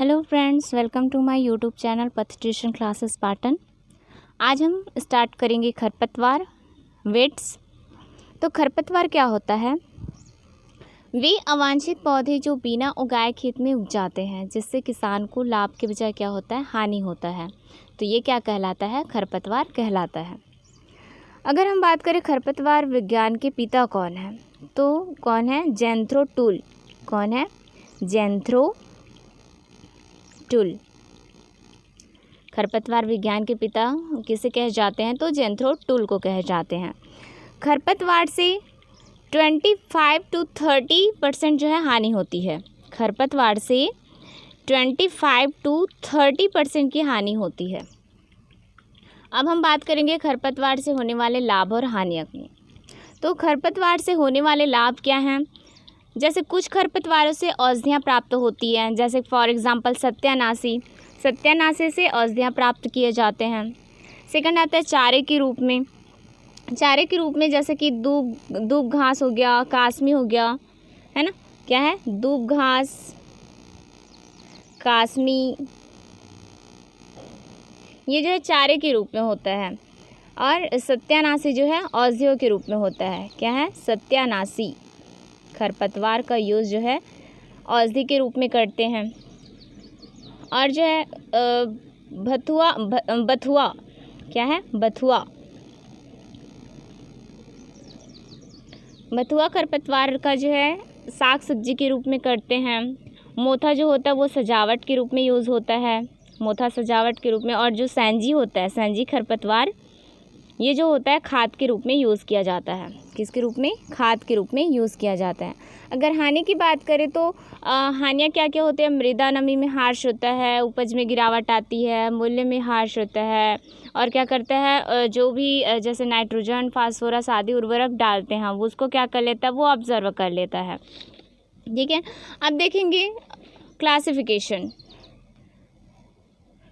Hello friends, welcome to my YouTube channel Path tuition classes Patan. आज हम start करेंगे खरपतवार वेट्स। तो खरपतवार क्या होता है? वे अवांछित पौधे जो बिना उगाए खेत में उग जाते हैं, जिससे किसान को लाभ के बजाय क्या होता है, हानि होता है। तो ये क्या कहलाता है? खरपतवार कहलाता है। अगर हम बात करें खरपतवार विज्ञान के पिता कौन है, तो कौन है? जेन्थ्रो टूल। कौन है? जेन्थ्रो टूल। खरपतवार विज्ञान के पिता किसे कहे जाते हैं? तो जेन्थ्रो टूल को कहे जाते हैं। खरपतवार से 25 to 30% जो है हानि होती है। खरपतवार से 25 to 30% की हानि होती है। अब हम बात करेंगे खरपतवार से होने वाले लाभ और हानियों की। तो खरपतवार से होने वाले लाभ क्या हैं? जैसे कुछ खरपतवारों से औषधियाँ प्राप्त होती हैं, जैसे फॉर एग्जांपल सत्यानाशी से औषधियाँ प्राप्त किए जाते हैं। सेकंड आता है चारे के रूप में जैसे कि दूब घास हो गया, कासमी हो गया, है ना? क्या है? दूब घास, कासमी, ये जो है चारे के रूप में होता है। और सत्यानाशी जो है औषधियों के रूप में होता है। क्या है? सत्यानाशी। खरपतवार का यूज़ जो है औषधि के रूप में करते हैं। और जो है बथुआ। क्या है? बथुआ खरपतवार का जो है साग सब्जी के रूप में करते हैं। मोथा जो होता है वो सजावट के रूप में यूज़ होता है। मोथा सजावट के रूप में। और जो सैंजी होता है, सैंजी खरपतवार, ये जो होता है खाद के रूप में यूज़ किया जाता है। किसके रूप में? खाद के रूप में यूज़ किया जाता है। अगर हानि की बात करें तो हानियाँ क्या क्या होती है? मृदा नमी में ह्रास होता है, उपज में गिरावट आती है, मूल्य में ह्रास होता है। और क्या करता है, जो भी जैसे नाइट्रोजन, फास्फोरस आदि उर्वरक डालते हैं, वो उसको क्या कर लेता है? वो ऑब्जर्व कर लेता है। ठीक है। अब देखेंगे क्लासिफिकेशन।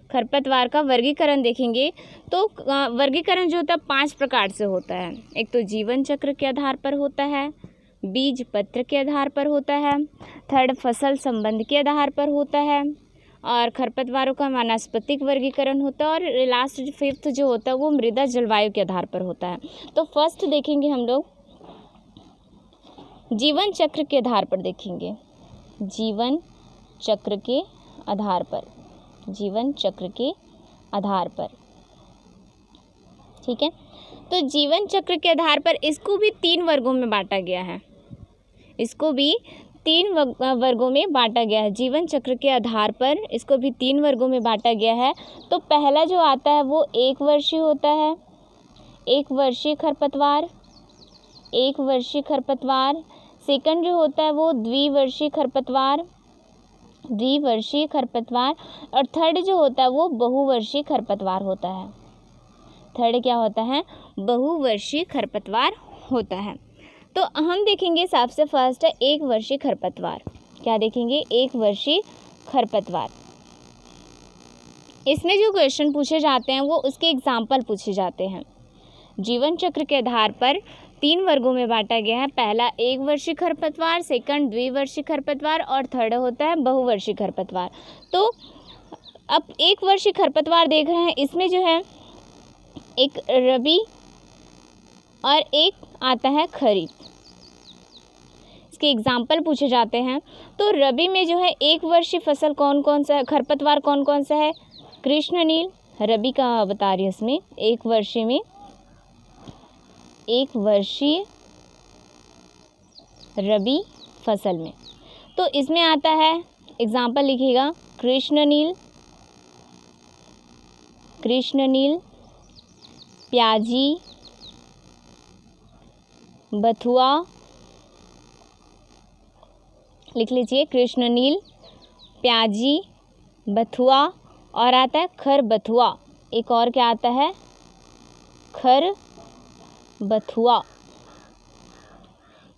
खरपतवार का वर्गीकरण देखेंगे तो वर्गीकरण जो होता है 5 प्रकार से होता है। एक तो जीवन चक्र के आधार पर होता है, बीज पत्र के आधार पर होता है, थर्ड फसल संबंध के आधार पर होता है, और खरपतवारों का वानस्पतिक वर्गीकरण होता है, और लास्ट 5th जो होता है वो मृदा जलवायु के आधार पर होता है। तो फर्स्ट देखेंगे हम लोग जीवन चक्र के आधार पर देखेंगे। जीवन चक्र के आधार पर, जीवन चक्र के आधार पर। ठीक है। तो जीवन चक्र के आधार पर इसको भी 3 वर्गों में बांटा गया है। इसको भी 3 वर्गों में बांटा गया है। जीवन चक्र के आधार पर इसको भी 3 वर्गों में बांटा गया है। तो पहला जो आता है वो 1 वर्षीय होता है। 1 वर्षीय खरपतवार, 1 वर्षीय खरपतवार। सेकंड जो होता है वो द्विवर्षीय खरपतवार, द्विवर्षीय खरपतवार। और थर्ड जो होता है वो बहुवर्षीय खरपतवार होता है। थर्ड क्या होता है? बहुवर्षीय खरपतवार होता है। तो हम देखेंगे सबसे फर्स्ट है 1 वर्षीय खरपतवार। क्या देखेंगे? 1 वर्षीय खरपतवार। इसमें जो क्वेश्चन पूछे जाते हैं वो उसके एग्जाम्पल पूछे जाते हैं। जीवन चक्र के आधार पर 3 वर्गों में बांटा गया है। पहला 1 वर्षीय खरपतवार, सेकंड द्विवर्षीय खरपतवार, और थर्ड होता है बहुवर्षीय खरपतवार। तो अब 1 वर्षीय खरपतवार देख रहे हैं, इसमें जो है एक रबी और एक आता है खरीफ। इसके एग्जाम्पल पूछे जाते हैं। तो रबी में जो है 1 वर्षीय फसल कौन कौन सा है, खरपतवार कौन कौन सा है? कृष्णनील रबी का बता रही है। इसमें 1 वर्षीय में, 1 वर्षीय रबी फसल में, तो इसमें आता है, एग्जाम्पल लिखिएगा, कृष्णनील, प्याजी, बथुआ, लिख लीजिए, कृष्णनील, प्याजी, बथुआ, और आता है खरबथुआ। एक और क्या आता है? खरबथुआ।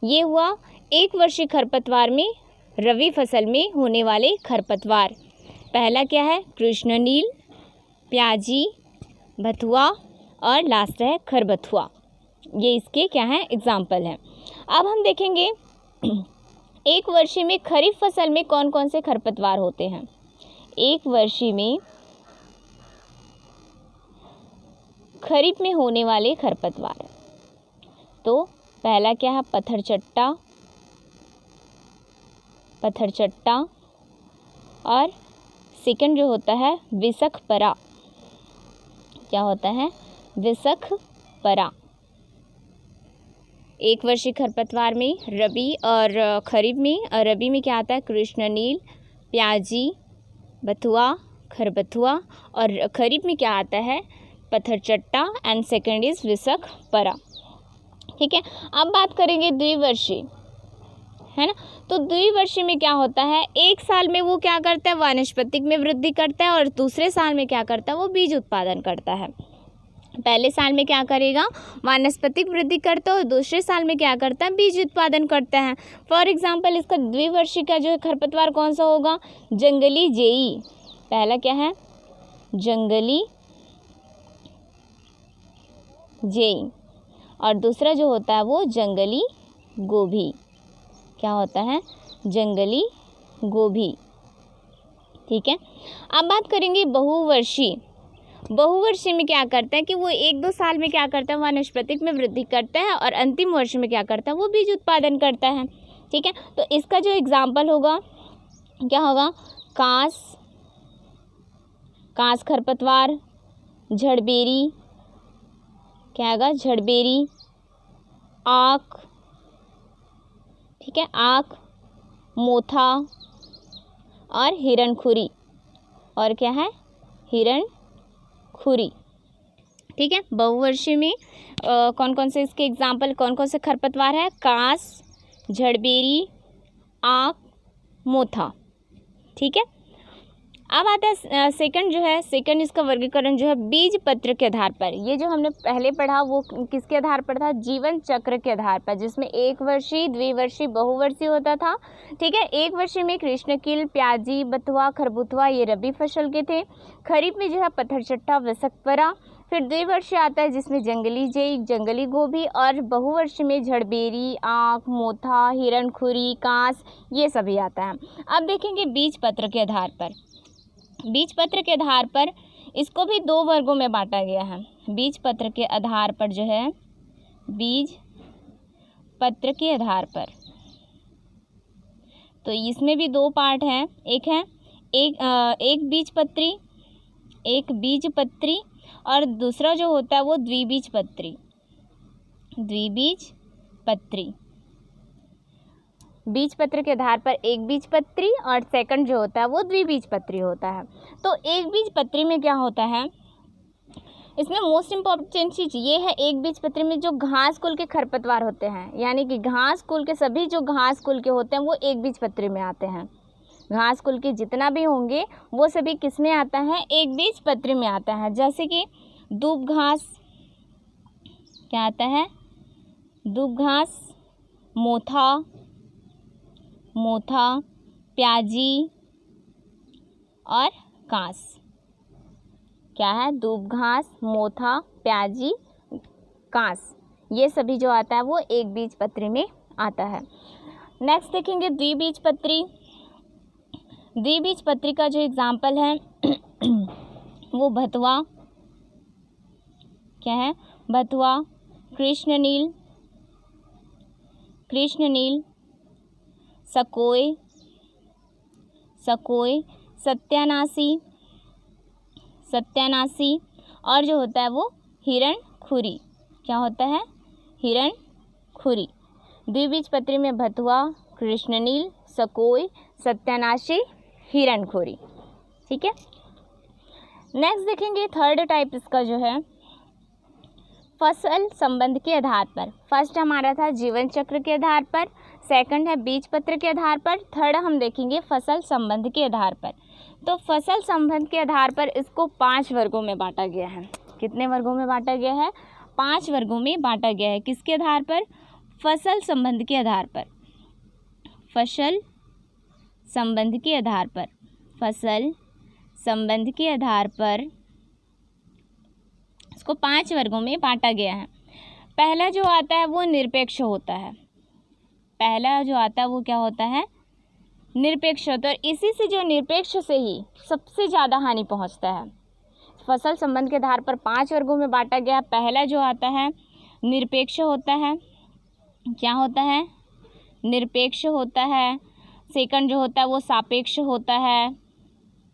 ये हुआ 1 वर्षीय खरपतवार में, रबी फसल में होने वाले खरपतवार। पहला क्या है? कृष्णनील, प्याजी, बथुआ, और लास्ट है खरबथुआ। ये इसके क्या हैं? एग्जाम्पल हैं। अब हम देखेंगे 1 वर्षीय में खरीफ फसल में कौन कौन से खरपतवार होते हैं। एक वर्षी में खरीफ में होने वाले खरपतवार। तो पहला क्या है, पत्थर चट्टा, और सेकंड जो होता है विसखपरा। क्या होता है, विसखपरा। एक वर्षीय खरपतवार में रबी और खरीफ में, रबी में क्या आता है, कृष्णनील, प्याजी, बथुआ, खरबथुआ, और खरीफ में क्या आता है, पत्थर चट्टा, एंड सेकंड इज विसखपरा। ठीक है, अब बात करेंगे द्विवर्षीय, है ना। तो द्विवर्षीय में क्या होता है, एक साल में वो क्या करता है, वानस्पतिक में वृद्धि करता है, और दूसरे साल में क्या करता है, वो बीज उत्पादन करता है। पहले साल में क्या करेगा, वानस्पतिक वृद्धि करता है, और दूसरे साल में क्या करता है, बीज उत्पादन करता है। फॉर एग्जाम्पल इसका द्विवर्षीय का जो है खरपतवार कौन सा होगा, जंगली जेई। पहला क्या है, जंगली जेई, और दूसरा जो होता है वो जंगली गोभी। क्या होता है, जंगली गोभी। ठीक है, अब बात करेंगे बहुवर्षीय। बहुवर्षीय में क्या करता है कि वो 1-2 साल में क्या करता है, वानस्पतिक में वृद्धि करता है, और अंतिम वर्ष में क्या करता है, वो बीज उत्पादन करता है। ठीक है, तो इसका जो एग्जाम्पल होगा क्या होगा, कांस खरपतवार, झड़बेरी, क्या होगा, झड़बेरी, आक, ठीक है, आक, मोथा, और हिरणखुरी, और क्या है, हिरणखुरी। ठीक है, बहुवर्षीय में कौन कौन से इसके एग्जाम्पल, कौन कौन से खरपतवार है, कांस, झड़बेरी, आक, मोथा। ठीक है, अब आता है सेकंड जो है, सेकंड इसका वर्गीकरण जो है बीज पत्र के आधार पर। ये जो हमने पहले पढ़ा वो किसके आधार पर था, जीवन चक्र के आधार पर, जिसमें एक वर्षीय, द्विवर्षीय, बहुवर्षीय होता था। ठीक है, एक वर्षीय में कृष्णकील, प्याजी, बथुआ, खरबथुआ ये रबी फसल के थे। खरीफ में जो है पत्थर चट्टा, विसखपरा। फिर द्विवर्षीय आता है जिसमें जंगली जेई, जंगली गोभी, और बहुवर्षीय में झड़बेरी, आँख, मोथा, हिरणखुरी, कांस ये सभी आता है। अब देखेंगे बीज पत्र के आधार पर। बीज पत्र के आधार पर इसको भी 2 वर्गों में बांटा गया है। बीज पत्र के आधार पर जो है, बीज पत्र के आधार पर, तो इसमें भी 2 पार्ट हैं। एक है एक बीजपत्री, और दूसरा जो होता है वो द्विबीजपत्री। बीज पत्र के आधार पर एक बीजपत्री, और सेकंड जो होता है वो द्विबीजपत्री होता है। तो एक बीजपत्री में क्या होता है, इसमें मोस्ट इम्पॉर्टेंट चीज़ ये है, एक बीजपत्री में जो घास कुल के खरपतवार होते हैं, यानी कि घास कुल के सभी जो घास कुल के होते हैं वो एक बीजपत्री में आते हैं। घास कुल के जितना भी होंगे वो सभी किस में आता है, एक बीजपत्री में आता है। जैसे कि दूब घास, क्या आता है, दूब घास, मोथा, प्याजी, और कांस। क्या है, दूब घास, मोथा, प्याजी, कांस, ये सभी जो आता है वो एक बीजपत्री में आता है। नेक्स्ट देखेंगे द्विबीजपत्री। द्विबीजपत्री का जो एग्जाम्पल है वो बथुआ, क्या है, बथुआ, कृष्णनील, सकोई, सत्यानाशी, और जो होता है वो हिरणखुरी। क्या होता है, हिरणखुरी। द्विबीजपत्री में बथुआ, कृष्णनील, सकोई, सत्यानाशी, हिरणखुरी। ठीक है, नेक्स्ट देखेंगे थर्ड टाइप इसका जो है फसल संबंध के आधार पर। फर्स्ट हमारा था जीवन चक्र के आधार पर, सेकंड है बीज पत्र के आधार पर, थर्ड हम देखेंगे फसल संबंध के आधार पर। तो फसल संबंध के आधार पर इसको 5 वर्गों में बांटा गया है। कितने वर्गों में बांटा गया है, 5 वर्गों में बांटा गया है। किसके आधार पर, फसल संबंध के आधार पर, फसल संबंध के आधार पर, फसल संबंध के आधार पर इसको 5 वर्गों में बांटा गया है। पहला जो आता है वो निरपेक्ष होता है। पहला जो आता है वो क्या होता है, निरपेक्ष होता है, इसी से जो निरपेक्ष से ही सबसे ज़्यादा हानि पहुंचता है। फसल संबंध के आधार पर 5 वर्गों में बांटा गया। पहला जो आता है निरपेक्ष होता है, क्या होता है, निरपेक्ष होता है। सेकंड जो होता है वो सापेक्ष होता है,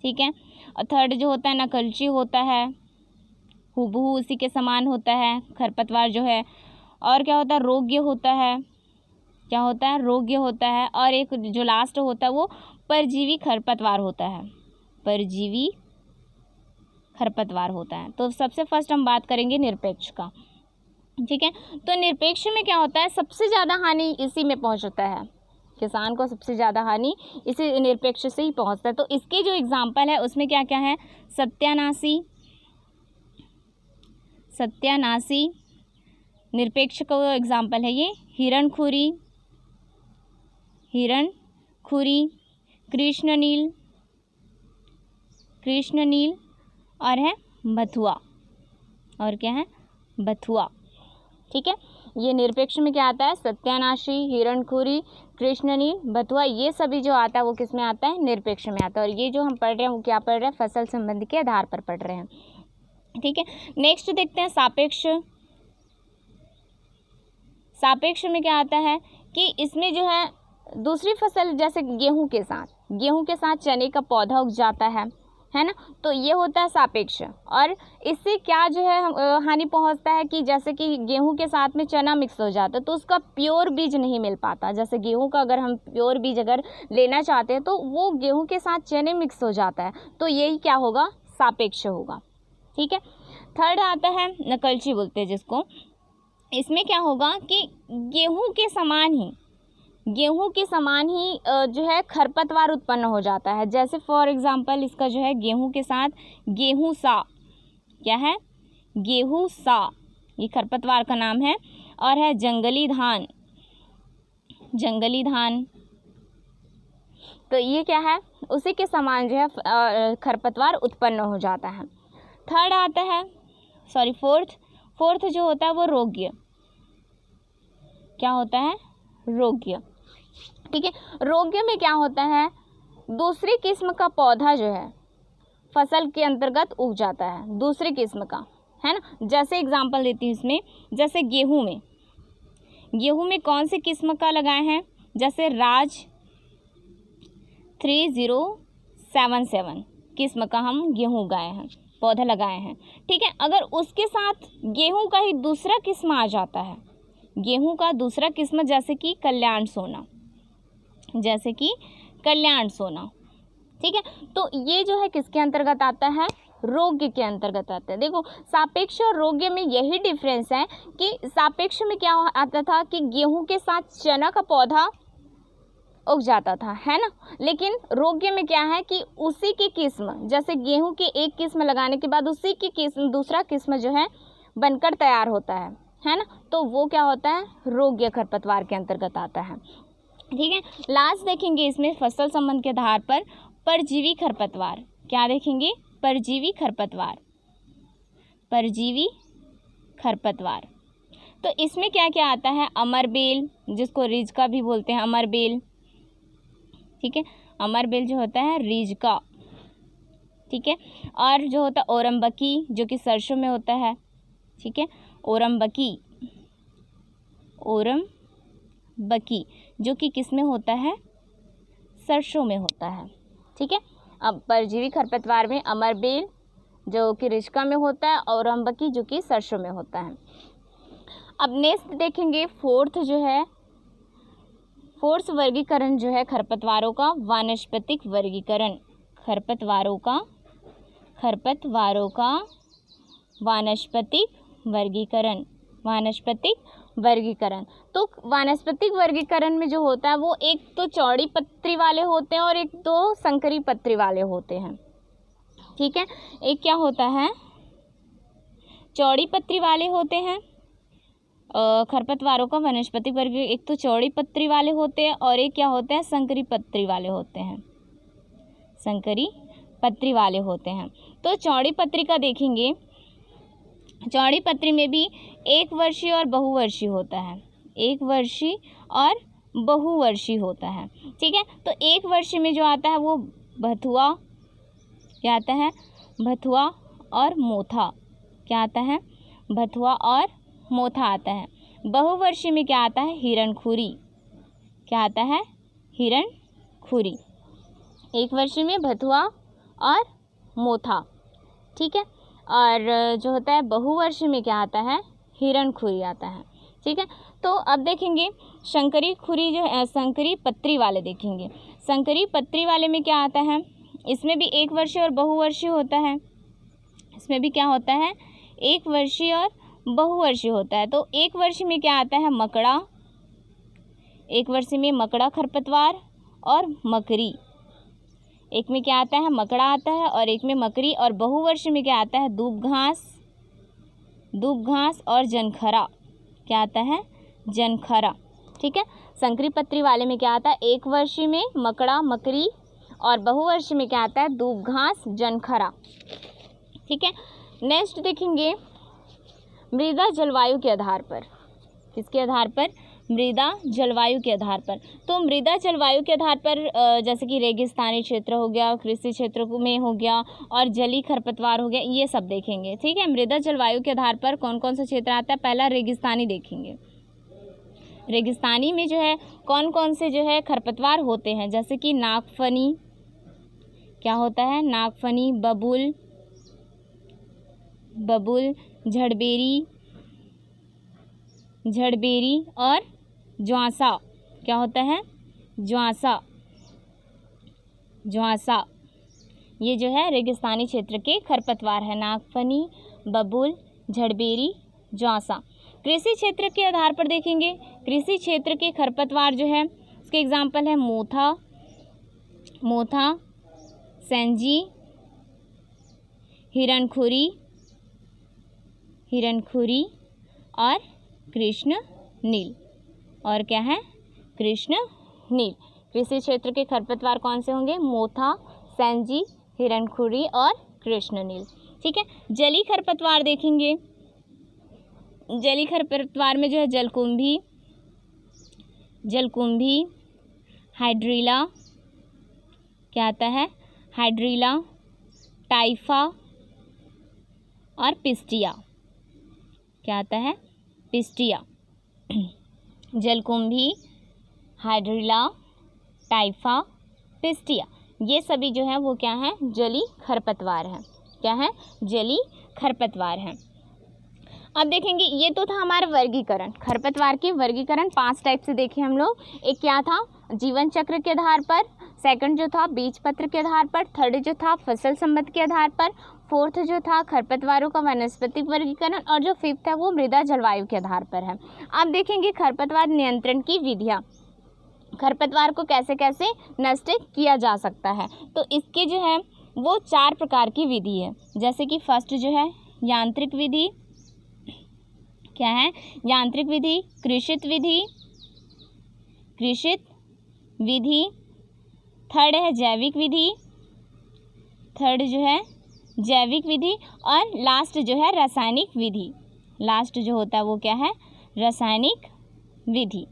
ठीक है। और थर्ड जो होता है नकलची होता है, हूबहू उसी के समान होता है खरपतवार जो है। और क्या होता है, रोग्य होता है, क्या होता है, रोग्य होता है। और एक जो लास्ट होता है वो परजीवी खरपतवार होता है, परजीवी खरपतवार होता है। तो सबसे फर्स्ट हम बात करेंगे निरपेक्ष का, ठीक है। तो निरपेक्ष में क्या होता है, सबसे ज़्यादा हानि इसी में पहुंचता है, किसान को सबसे ज़्यादा हानि इसी निरपेक्ष से ही पहुंचता है। तो इसके जो एग्जाम्पल है उसमें क्या क्या है, सत्यानाशी, सत्यानाशी निरपेक्ष का एग्जाम्पल है ये। हिरणखुरी, हिरणखुरी, कृष्णनील, कृष्णनील, और है बथुआ, और क्या है, बथुआ, ठीक है। ये निरपेक्ष में क्या आता है, सत्यानाशी, हिरणखुरी, कृष्णनील, बथुआ, ये सभी जो आता है वो किस में आता है, निरपेक्ष में आता है। और ये जो हम पढ़ रहे हैं वो क्या पढ़ रहे हैं, फसल संबंध के आधार पर पढ़ रहे हैं, ठीक है। नेक्स्ट देखते हैं सापेक्ष। सापेक्ष में क्या आता है कि इसमें जो है दूसरी फसल जैसे गेहूं के साथ चने का पौधा उग जाता है ना, तो ये होता है सापेक्ष। और इससे क्या जो है हानि पहुंचता है कि जैसे कि गेहूं के साथ में चना मिक्स हो जाता है तो उसका प्योर बीज नहीं मिल पाता। जैसे गेहूं का अगर हम प्योर बीज अगर लेना चाहते हैं तो वो गेहूं के साथ चने मिक्स हो जाता है, तो यही क्या होगा, सापेक्ष होगा, ठीक है। थर्ड आता है नकलची बोलते हैं जिसको। इसमें क्या होगा कि गेहूं के समान ही जो है खरपतवार उत्पन्न हो जाता है। जैसे फॉर एग्जांपल इसका जो है गेहूं के साथ गेहूं सा, क्या है, गेहूं सा, ये खरपतवार का नाम है। और है जंगली धान, जंगली धान, तो ये क्या है, उसी के समान जो है खरपतवार उत्पन्न हो जाता है। थर्ड आता है फोर्थ जो होता है वो रोग्य, क्या होता है, रोग्य, ठीक है। रोग्य में क्या होता है, दूसरी किस्म का पौधा जो है फसल के अंतर्गत उग जाता है, दूसरी किस्म का, है ना। जैसे एग्जांपल देती हूँ इसमें, जैसे गेहूं में कौन सी किस्म का लगाए हैं, जैसे राज 3077 किस्म का हम गेहूं उगाए हैं, पौधा लगाए हैं, ठीक है। अगर उसके साथ गेहूं का ही दूसरा किस्म आ जाता है, गेहूं का दूसरा किस्म जैसे कि कल्याण सोना, ठीक है, तो ये जो है किसके अंतर्गत आता है, रोग्य के अंतर्गत आता है। देखो सापेक्ष और रोग्य में यही डिफरेंस है कि सापेक्ष में क्या आता था कि गेहूं के साथ चना का पौधा उग जाता था, है ना। लेकिन रोग्य में क्या है कि उसी की किस्म, जैसे गेहूं के एक किस्म लगाने के बाद उसी की किस्म दूसरा किस्म जो है बनकर तैयार होता है ना, तो वो क्या होता है, रोग्य खरपतवार के अंतर्गत आता है, ठीक है। लास्ट देखेंगे इसमें फसल संबंध के आधार पर परजीवी खरपतवार, क्या देखेंगे, परजीवी खरपतवार। तो इसमें क्या क्या आता है, अमरबेल, जिसको रीज का भी बोलते हैं, अमरबेल, ठीक है, अमरबेल जो होता है रीज का, ठीक है। और जो होता है ओरमबकी, जो कि सरसों में होता है, ठीक है, ओरमबकी जो कि किस में होता है, सरसों में होता है, ठीक है। अब परजीवी खरपतवार में अमरबेल जो कि रिश्का में होता है, और ओरमबकी जो कि सरसों में होता है। अब नेक्स्ट देखेंगे फोर्थ वर्गीकरण जो है खरपतवारों का, वानस्पतिक वर्गीकरण, खरपतवारों का वानस्पतिक वर्गीकरण। तो वानस्पतिक वर्गीकरण में जो होता है वो एक तो चौड़ी पत्ती वाले होते हैं और एक दो संकरी पत्ती वाले होते हैं, ठीक है। एक क्या होता है, चौड़ी पत्ती वाले होते हैं खरपतवारों का वनस्पतिक वर्ग, एक तो चौड़ी पत्ती वाले होते हैं और एक क्या होता है, संकरी पत्ती वाले होते हैं। तो चौड़ी पत्ती का देखेंगे, चौड़ी पत्ती में भी एक वर्षीय और बहुवर्षीय होता है, एक वर्षीय और बहुवर्षीय होता है। ठीक है, तो एक वर्ष में जो आता है वो भथुआ, क्या आता है, भथुआ और मोथा, क्या आता है, भथुआ और मोथा आता है। बहुवर्षीय में क्या आता है, हिरणखुरी, क्या आता है, हिरणखुरी। एक वर्ष में भथुआ और मोथा, ठीक है, और जो होता है बहुवर्ष में क्या आता है, हिरणखुरी आता है। ठीक है, तो अब देखेंगे शंकरी खुरी जो है, शंकरी पत्री वाले देखेंगे। शंकरी पत्री वाले में क्या आता है, इसमें भी एक वर्षीय और बहुवर्षीय होता है। इसमें भी क्या होता है, एक वर्षीय और बहुवर्षीय होता है। तो एक वर्ष में क्या आता है, मकड़ा, एक वर्ष में मकड़ा खरपतवार और मकरी। एक में क्या आता है, मकड़ा आता है और एक में मकरी। और बहुवर्ष में क्या आता है, दूब घास, दूब घास और जनखरा, क्या आता है, जनखरा। ठीक है, शंकरी पत्री वाले में क्या आता है, एक वर्ष में मकड़ा मकरी और बहुवर्ष में क्या आता है, दूब घास जनखरा। ठीक है, नेक्स्ट देखेंगे मृदा जलवायु के आधार पर। किसके आधार पर, मृदा जलवायु के आधार पर। तो मृदा जलवायु के आधार पर जैसे कि रेगिस्तानी क्षेत्र हो गया, कृषि क्षेत्र में हो गया और जलीय खरपतवार हो गया, ये सब देखेंगे। ठीक है, मृदा जलवायु के आधार पर कौन कौन सा क्षेत्र आता है, पहला रेगिस्तानी देखेंगे। रेगिस्तानी में जो है कौन कौन से जो है खरपतवार होते हैं, जैसे कि नागफनी, क्या होता है, नागफनी, बबूल, बबूल, झड़बेरी, झड़बेरी और ज्वासा, क्या होता है, ज्वासा, ज्वासा। ये जो है रेगिस्तानी क्षेत्र के खरपतवार है, नागफनी, बबूल, झड़बेरी, ज्वासा। कृषि क्षेत्र के आधार पर देखेंगे, कृषि क्षेत्र के खरपतवार जो है उसके एग्जाम्पल है मोथा, मोथा, सेंजी, हिरणखुरी, हिरणखुरी और कृष्ण नील। और क्या है, कृष्ण नील। कृषि क्षेत्र के खरपतवार कौन से होंगे, मोथा, सेंजी, हिरणखुरी और कृष्ण नील। ठीक है, जलीय खरपतवार देखेंगे। जलीय खरपतवार में जो है जलकुंभी, जलकुंभी, हाइड्रीला, क्या आता है, हाइड्रीला, टाइफा और पिस्टिया, क्या आता है, पिस्टिया। जलकुंभी, हाइड्रीला, टाइफा, पिस्टिया, ये सभी जो है वो क्या है, जलीय खरपतवार हैं। क्या है, जलीय खरपतवार हैं। अब देखेंगे, ये तो था हमारा वर्गीकरण, खरपतवार के वर्गीकरण 5 टाइप से देखे हम लोग। एक क्या था, जीवन चक्र के आधार पर, सेकंड जो था बीज पत्र के आधार पर, थर्ड जो था फसल संबंध के आधार पर, फोर्थ जो था खरपतवारों का वनस्पतिक वर्गीकरण और जो फिफ्थ है वो मृदा जलवायु के आधार पर है। अब देखेंगे खरपतवार नियंत्रण की विधियाँ, खरपतवार को कैसे कैसे नष्ट किया जा सकता है। तो इसके जो है वो 4 प्रकार की विधि है। जैसे कि फर्स्ट जो है यांत्रिक विधि, क्या है, यांत्रिक विधि, कृषित विधि, कृषित विधि, थर्ड है जैविक विधि, थर्ड जो है जैविक विधि और लास्ट जो है रासायनिक विधि। लास्ट जो होता है वो क्या है, रासायनिक विधि।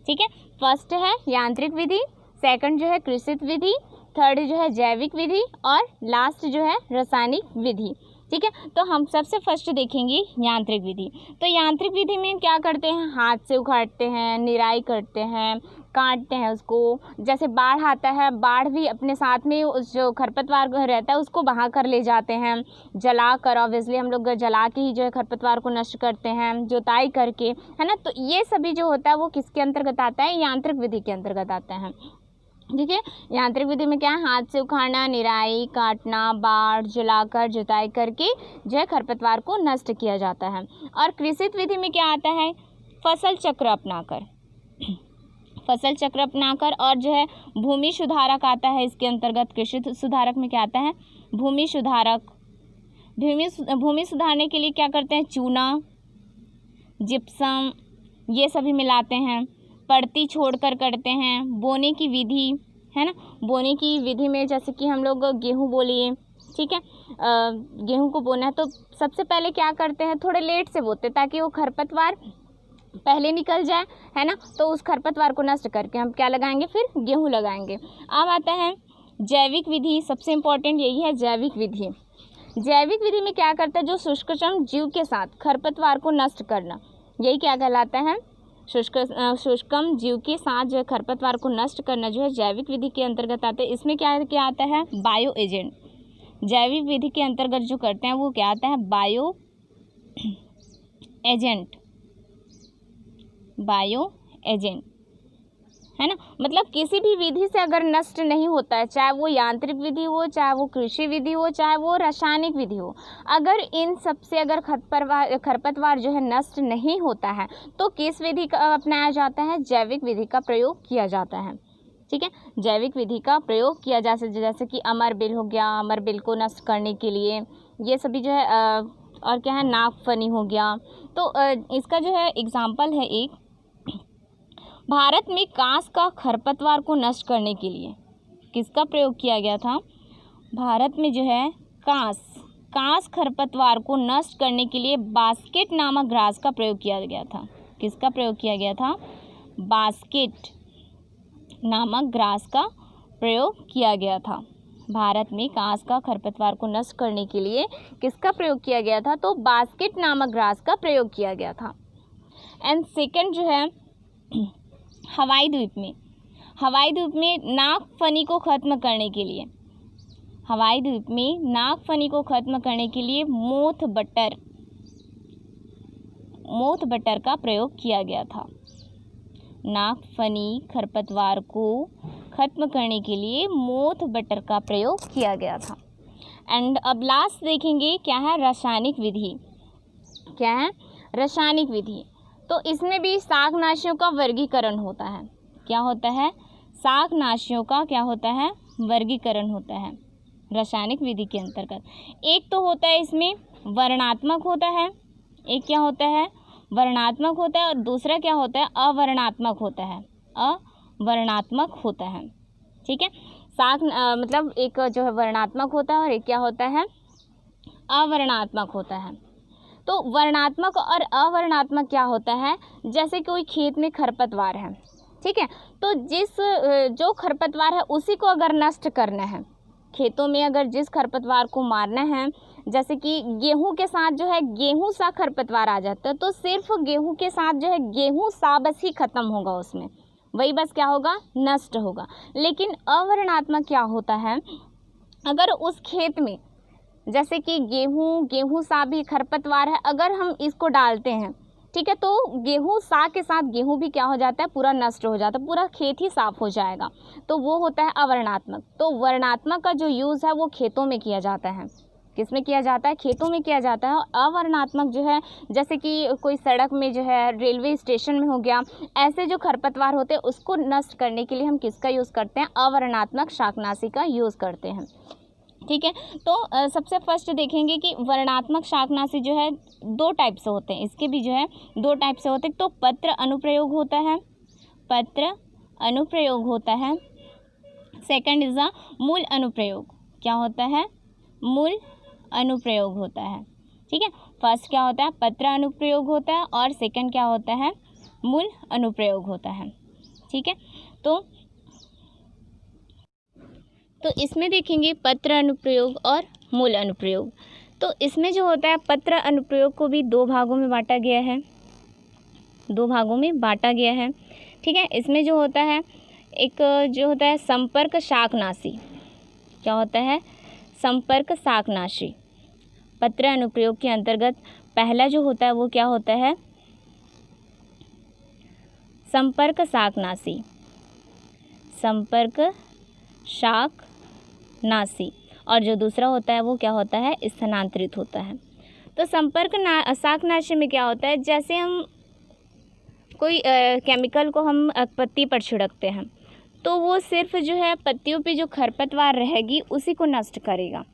ठीक है, फर्स्ट है यांत्रिक विधि, सेकंड जो है कृषित विधि, थर्ड जो है जैविक विधि और लास्ट जो है रासायनिक विधि। ठीक है, तो हम सबसे फर्स्ट देखेंगे यांत्रिक विधि। तो यांत्रिक विधि में क्या करते हैं, हाथ से उखाड़ते हैं, निराई करते हैं, काटते हैं उसको। जैसे बाढ़ आता है, बाढ़ भी अपने साथ में उस जो खरपतवार रहता है उसको बहा कर ले जाते हैं, जला कर, ऑब्वियसली हम लोग जला के ही जो है खरपतवार को नष्ट करते हैं, जुताई करके, है ना। तो ये सभी जो होता है वो किसके अंतर्गत आता है, यांत्रिक विधि के अंतर्गत आता है। ठीक है, यांत्रिक विधि में क्या है, हाथ से उखाड़ना, निराई, काटना, बाढ़, जलाकर, जुताई करके जो है खरपतवार को नष्ट किया जाता है। और कृषित विधि में क्या आता है, फसल चक्र अपनाकर, फसल चक्र अपनाकर और जो है भूमि सुधारक आता है इसके अंतर्गत। कृषि सुधारक में क्या आता है, भूमि सुधारक। भूमि सुधारने के लिए क्या करते हैं, चूना, जिप्सम, ये सभी मिलाते हैं। पड़ती छोड़कर करते हैं। बोने की विधि, है ना, बोने की विधि में जैसे कि हम लोग गेहूँ बो लिए, ठीक है, गेहूँ को बोना है तो सबसे पहले क्या करते हैं, थोड़े लेट से बोते ताकि वो खरपतवार पहले निकल जाए, है ना, तो उस खरपतवार को नष्ट करके हम क्या लगाएंगे, फिर गेहूँ लगाएंगे। अब आता है जैविक विधि। सबसे इम्पोर्टेंट यही है जैविक विधि। जैविक विधि में क्या करता है, जो शुष्कचम जीव के साथ खरपतवार को नष्ट करना, यही क्या कहलाता है, शुष्कम जीव के साथ जो है खरपतवार को नष्ट करना जो है जैविक विधि के अंतर्गत आता है। इसमें क्या क्या आता है, बायो एजेंट। जैविक विधि के अंतर्गत जो करते हैं वो क्या आता है, बायो एजेंट। बायो एजेंट, है ना, मतलब किसी भी विधि से अगर नष्ट नहीं होता है, चाहे वो यांत्रिक विधि हो, चाहे वो कृषि विधि हो, चाहे वो रासायनिक विधि हो, अगर इन सब से अगर खरपतवार जो है नष्ट नहीं होता है तो किस विधि का अपनाया जाता है, जैविक विधि का प्रयोग किया जाता है। ठीक है, जैविक विधि का प्रयोग किया जा सकता, जैसे कि अमरबिल हो गया, अमरबिल को नष्ट करने के लिए ये सभी जो है और क्या है, नागफनी हो गया। तो इसका जो है एग्जाम्पल है एक, भारत में कांस का खरपतवार को नष्ट करने के लिए किसका प्रयोग किया गया था, भारत में जो है कांस खरपतवार को नष्ट करने के लिए बास्केट नामक ग्रास का प्रयोग किया गया था। किसका प्रयोग किया गया था, बास्केट नामक ग्रास का प्रयोग किया गया था। भारत में कांस का खरपतवार को नष्ट करने के लिए किसका प्रयोग किया गया था, तो बास्केट नामक ग्रास का प्रयोग किया गया था। एंड सेकंड जो है हवाई द्वीप में नागफनी को ख़त्म करने के लिए, हवाई द्वीप में नागफनी को ख़त्म करने के लिए मोथ बटर का प्रयोग किया गया था। नागफनी खरपतवार को ख़त्म करने के लिए मोथ बटर का प्रयोग किया गया था। एंड अब लास्ट देखेंगे क्या है, रासायनिक विधि। क्या है, रासायनिक विधि। तो इसमें भी शाकनाशियों का वर्गीकरण होता है। क्या होता है, शाकनाशियों का क्या होता है, वर्गीकरण होता है रासायनिक विधि के अंतर्गत। एक तो होता है इसमें वर्णात्मक होता है, एक क्या होता है, वर्णात्मक होता है, और दूसरा क्या होता है, अवर्णात्मक होता है, अवर्णात्मक होता है। ठीक है, मतलब एक जो है वर्णात्मक होता है और एक क्या होता है, अवर्णात्मक होता है। तो वर्णात्मक और अवर्णात्मक क्या होता है, जैसे कोई खेत में खरपतवार है, ठीक है, तो जो खरपतवार है उसी को अगर नष्ट करना है, खेतों में अगर जिस खरपतवार को मारना है, जैसे कि गेहूं के साथ जो है गेहूं सा खरपतवार आ जाता है, तो सिर्फ गेहूं के साथ जो है गेहूं सा बस ही खत्म होगा, उसमें वही बस क्या होगा, नष्ट होगा। लेकिन अवर्णात्मक क्या होता है, अगर उस खेत में जैसे कि गेहूं सा भी खरपतवार है, अगर हम इसको डालते हैं, ठीक है, तो गेहूं सा के साथ गेहूं भी क्या हो जाता है, पूरा नष्ट हो जाता है, पूरा खेत ही साफ हो जाएगा। तो वो होता है अवर्णात्मक। तो वर्णात्मक का जो यूज़ है वो खेतों में किया जाता है। किस में किया जाता है, खेतों में किया जाता है। अवर्णात्मक जो है, जैसे कि कोई सड़क में जो है, रेलवे स्टेशन में हो गया, ऐसे जो खरपतवार होते हैं उसको नष्ट करने के लिए हम किसका यूज़ करते हैं, अवर्णात्मक शाकनाशी का यूज़ करते हैं। ठीक है, तो सबसे फर्स्ट देखेंगे कि वर्णात्मक शाकनाशी जो है दो टाइप से होते हैं, इसके भी जो है दो टाइप से होते हैं। तो पत्र अनुप्रयोग होता है, पत्र अनुप्रयोग होता है। सेकंड इज द मूल अनुप्रयोग। क्या होता है, मूल अनुप्रयोग होता है। ठीक है, फर्स्ट क्या होता है, पत्र अनुप्रयोग होता है, और सेकंड क्या होता है, मूल अनुप्रयोग होता है। ठीक है, तो इसमें देखेंगे पत्र अनुप्रयोग और मूल अनुप्रयोग। तो इसमें जो होता है, पत्र अनुप्रयोग को भी दो भागों में बांटा गया है, दो भागों में बांटा गया है। ठीक है, इसमें जो होता है, एक जो होता है संपर्क शाकनाशी। क्या होता है, संपर्क शाकनाशी। पत्र अनुप्रयोग के अंतर्गत पहला जो होता है वो क्या होता है, संपर्क शाकनाशी, संपर्क शाकनाशी। और जो दूसरा होता है वो क्या होता है, स्थानांतरित होता है। तो संपर्क शाकनाशी में क्या होता है, जैसे हम कोई केमिकल को हम पत्ती पर छिड़कते हैं, तो वो सिर्फ जो है पत्तियों पे जो खरपतवार रहेगी उसी को नष्ट करेगा।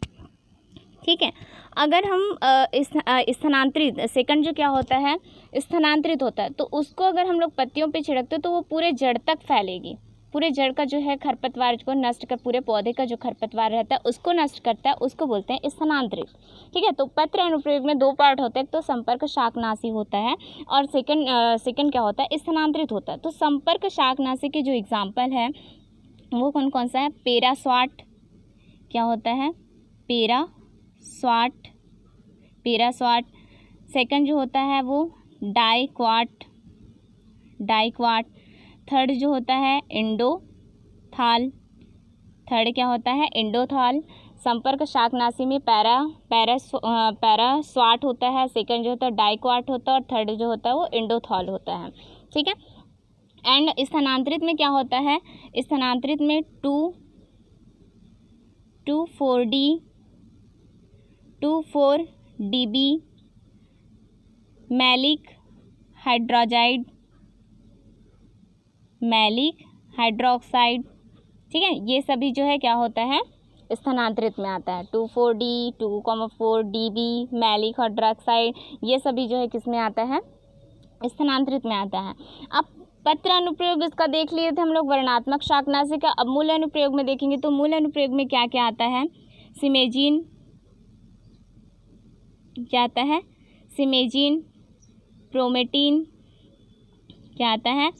ठीक है, अगर हम स्थानांतरित, सेकंड जो क्या होता है, स्थानांतरित होता है, तो उसको अगर हम लोग पत्तियों पे छिड़कते हैं तो वो पूरे जड़ तक फैलेगी। पूरे जड़ का जो है खरपतवार को नष्ट कर, पूरे पौधे का जो खरपतवार रहता है उसको नष्ट करता है, उसको बोलते हैं स्थानांतरित। ठीक है, तो पत्र अनुप्रयोग में 2 पार्ट होते हैं, तो संपर्क शाकनाशी होता है और सेकंड क्या होता है, स्थानांतरित होता है। तो संपर्क शाकनाशी के जो एग्जाम्पल है वो कौन कौन सा है, पेरास्वाट, क्या होता है, पेरास्वाट, सेकंड जो होता है वो डाइक्वाट, थर्ड जो होता है इंडोथाल, संपर्क शाकनाशी में पैरास्वाट होता है, सेकंड जो होता है डाइक्वाट होता है और थर्ड जो होता है वो इंडोथाल होता है। ठीक है, एंड स्थानांतरित में क्या होता है, स्थानांतरित में 2,4-DB मैलिक हाइड्रोक्साइड, ठीक है, ये सभी जो है क्या होता है, स्थानांतरित में आता है। 2,4-D, 2,4-DB मैलिक हाइड्रोक्साइड, ये सभी जो है किस में आता है, स्थानांतरित में आता है। अब पत्र अनुप्रयोग इसका देख लिए थे हम लोग, वर्णात्मक शाकनाशी का। अब मूल अनुप्रयोग में देखेंगे तो मूल अनुप्रयोग में क्या क्या आता है, सिमेजीन, क्या आता है, सिमेजीन, प्रोमेटीन, क्या आता है,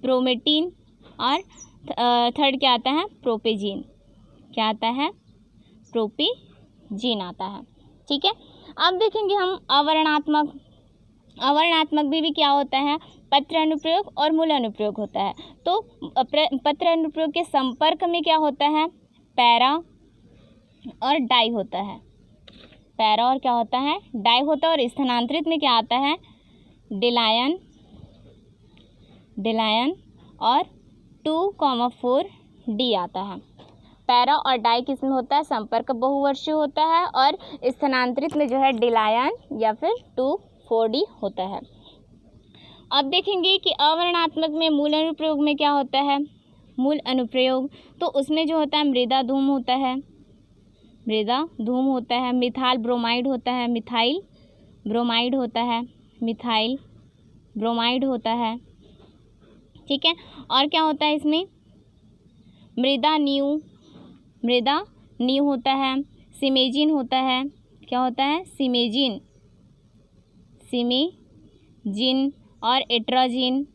प्रोमेटीन, और थर्ड क्या आता है, प्रोपेजीन, क्या आता है, प्रोपेजीन आता है। ठीक है, अब देखेंगे हम अवर्णात्मक भी क्या होता है, पत्र अनुप्रयोग और मूल अनुप्रयोग होता है। तो पत्र अनुप्रयोग के संपर्क में क्या होता है, पैरा और डाई होता है, पैरा और क्या होता है, डाई होता है। और स्थानांतरित में क्या आता है, डिलायन और 2,4-D आता है। पैरा और डाई किस में होता है, संपर्क बहुवर्षीय होता है, और स्थानांतरित में जो है डिलायन या फिर 2,4-D होता है। अब देखेंगे कि अवर्णात्मक में मूल अनुप्रयोग में क्या होता है, मूल अनुप्रयोग तो उसमें जो होता है मृदा धूम होता है, मिथाइल ब्रोमाइड होता है, ठीक है। और क्या होता है इसमें, मृदा नीव होता है, सिमेजीन होता है, क्या होता है, सिमेजीन और एट्राजीन।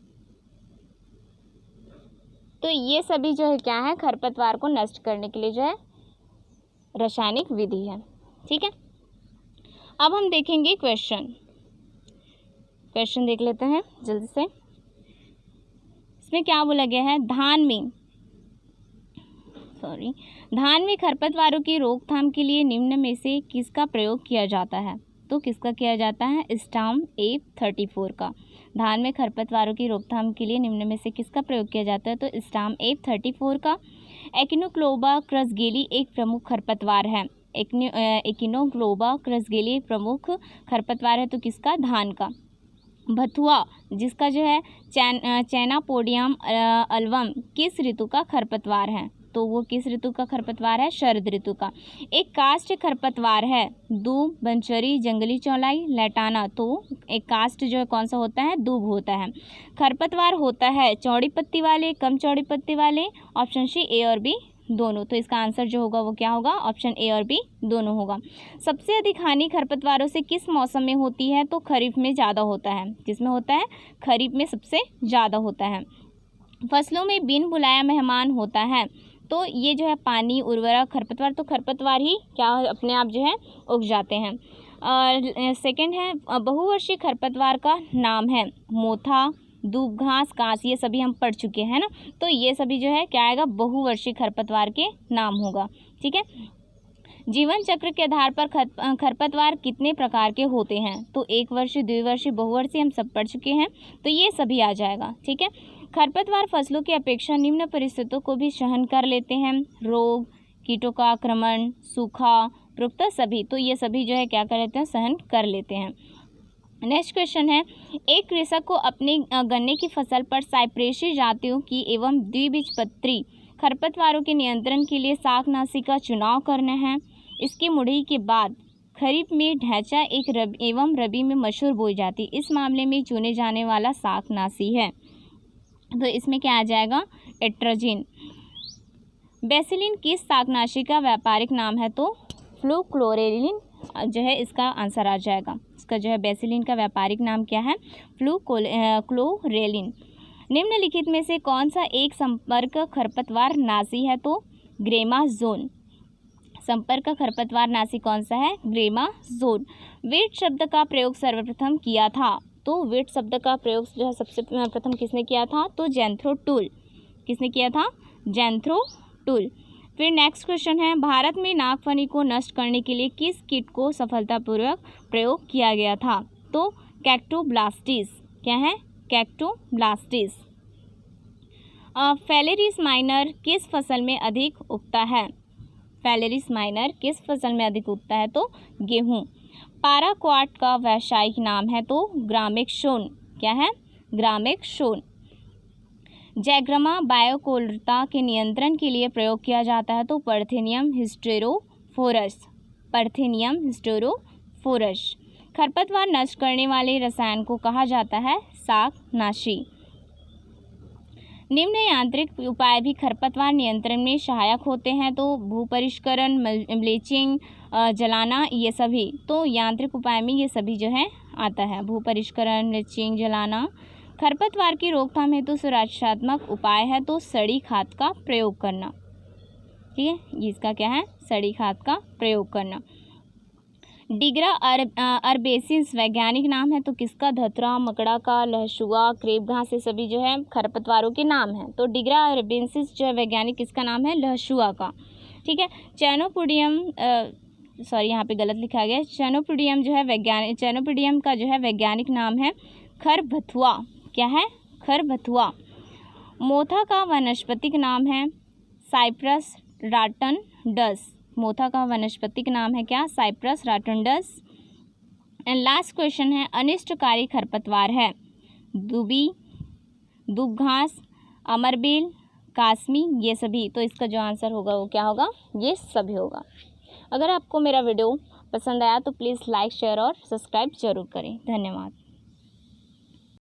तो ये सभी जो है क्या है, खरपतवार को नष्ट करने के लिए जो है रासायनिक विधि है। ठीक है, अब हम देखेंगे क्वेश्चन देख लेते हैं जल्दी से। इसमें क्या बोला गया है, धान में खरपतवारों की रोकथाम के लिए निम्न में से किसका प्रयोग किया जाता है। तो किसका किया जाता है, स्टाम A34 का। धान में खरपतवारों की रोकथाम के लिए निम्न में से किसका प्रयोग किया जाता है, तो स्टाम A34 का। एकिनोक्लोबा क्रसगेली एक प्रमुख खरपतवार है, एकिनोक्लोबा क्रसगेली प्रमुख खरपतवार है, तो किसका, धान का। भथुआ जिसका जो है चैनापोडियम अल्वम किस ऋतु का खरपतवार है, तो वो किस ऋतु का खरपतवार है, शरद ऋतु का। एक काष्ठ खरपतवार है, दूब, बंचरी, जंगली चौलाई, लैटाना, तो एक काष्ठ जो है कौन सा होता है, दूब होता है। खरपतवार होता है चौड़ी पत्ती वाले, कम चौड़ी पत्ती वाले, ऑप्शन सी ए और बी दोनों। तो इसका आंसर जो होगा वो क्या होगा, ऑप्शन ए और बी दोनों होगा। सबसे अधिक हानि खरपतवारों से किस मौसम में होती है, तो खरीफ में ज़्यादा होता है। किसमें होता है, खरीफ में सबसे ज़्यादा होता है। फसलों में बिन बुलाया मेहमान होता है, तो ये जो है पानी, उर्वरक, खरपतवार, तो खरपतवार ही क्या अपने आप जो है उग जाते हैं। और सेकंड है, बहुवर्षीय खरपतवार का नाम है मोथा, दूब घास, कांस, ये सभी हम पढ़ चुके हैं ना। तो ये सभी जो है क्या आएगा, बहुवर्षीय खरपतवार के नाम होगा। ठीक है, जीवन चक्र के आधार पर खरपतवार कितने प्रकार के होते हैं, तो 1 वर्षीय, 2 वर्षीय, बहुवर्षीय हम सब पढ़ चुके हैं, तो ये सभी आ जाएगा। ठीक है, खरपतवार फसलों की अपेक्षा निम्न परिस्थितियों को भी सहन कर लेते हैं, रोग, कीटों का आक्रमण, सूखा, उपरोक्त सभी, तो ये सभी जो है क्या कर लेते हैं, सहन कर लेते हैं। नेक्स्ट क्वेश्चन है, एक कृषक को अपने गन्ने की फसल पर साइप्रेसी जातियों की एवं द्विबीजपत्री खरपतवारों के नियंत्रण के लिए शाकनाशी का चुनाव करना है। इसकी मुड़ाई के बाद खरीफ में ढैंचा एवं रबी में मसूर बोई जाती, इस मामले में चुने जाने वाला शाकनाशी है, तो इसमें क्या आ जाएगा, एट्राजिन। बेसिलिन किस शाकनाशी का व्यापारिक नाम है? तो फ्लूक्लोरेलिन जो है इसका आंसर आ जाएगा। इसका जो है बेसिलिन का व्यापारिक नाम क्या है? फ्लूक्लोरेलिन। निम्नलिखित में से कौन सा एक संपर्क खरपतवार नाशी है? तो ग्रेमाज़ोन। संपर्क खरपतवार नाशी कौन सा है? ग्रेमाज़ोन। वीट शब्द का प्रयोग सर्वप्रथम किया था? तो वीट शब्द का प्रयोग जो है सबसे प्रथम किसने किया था? तो ज़ैंथ्रोटूल। किसने किया था? ज़ैंथ्रोटूल। फिर नेक्स्ट क्वेश्चन है, भारत में नागफनी को नष्ट करने के लिए किस कीट को सफलतापूर्वक प्रयोग किया गया था? तो कैक्टोब्लास्टिस। क्या है? कैक्टोब्लास्टिस। फेलेरिस माइनर किस फसल में अधिक उगता है? फेलेरिस माइनर किस फसल में अधिक उगता है? तो गेहूं। पाराक्वाट का वैज्ञानिक नाम है? तो ग्रामेक्सोन। क्या है? ग्रामेक्सोन। जैग्रामा बायोकोलरता के नियंत्रण के लिए प्रयोग किया जाता है? तो पार्थेनियम हिस्टेरोफोरस। Parthenium hysterophorus. खरपतवार नष्ट करने वाले रसायन को कहा जाता है? शाकनाशी। निम्न यांत्रिक उपाय भी खरपतवार नियंत्रण में सहायक होते हैं? तो भूपरिष्करण, मल्चिंग, जलाना, ये सभी। तो यांत्रिक उपाय में ये सभी जो है आता है, भूपरिष्करण, मल्चिंग, जलाना। खरपतवार की रोकथाम हेतु सुरक्षात्मक उपाय है? तो सड़ी खाद का प्रयोग करना। ठीक है, ये इसका क्या है? सड़ी खाद का प्रयोग करना। डिग्रा अर्बेसिस वैज्ञानिक नाम है? तो किसका? धतूरा, मकड़ा का, लहसुआ, क्रेप घास, ये सभी जो है खरपतवारों के नाम हैं। तो डिग्रा अर्बेसिस जो है वैज्ञानिक किसका नाम है? लहसुआ का। ठीक है। चैनोपोडियम, सॉरी यहाँ पे गलत लिखा गया। चैनोपोडियम जो है वैज्ञानिक, चैनोपोडियम का जो है वैज्ञानिक नाम है खरबथुआ। क्या है? खरबथुआ। मोथा का वानस्पतिक नाम है? साइप्रस राटनडस। मोथा का वानस्पतिक नाम है क्या? साइप्रस राटनडस। एंड लास्ट क्वेश्चन है, अनिष्टकारी खरपतवार है? दुबी, दुब घास, अमरबेल, कासमी, ये सभी। तो इसका जो आंसर होगा वो क्या होगा? ये सभी होगा। अगर आपको मेरा वीडियो पसंद आया तो प्लीज़ लाइक, शेयर और सब्सक्राइब जरूर करें। धन्यवाद।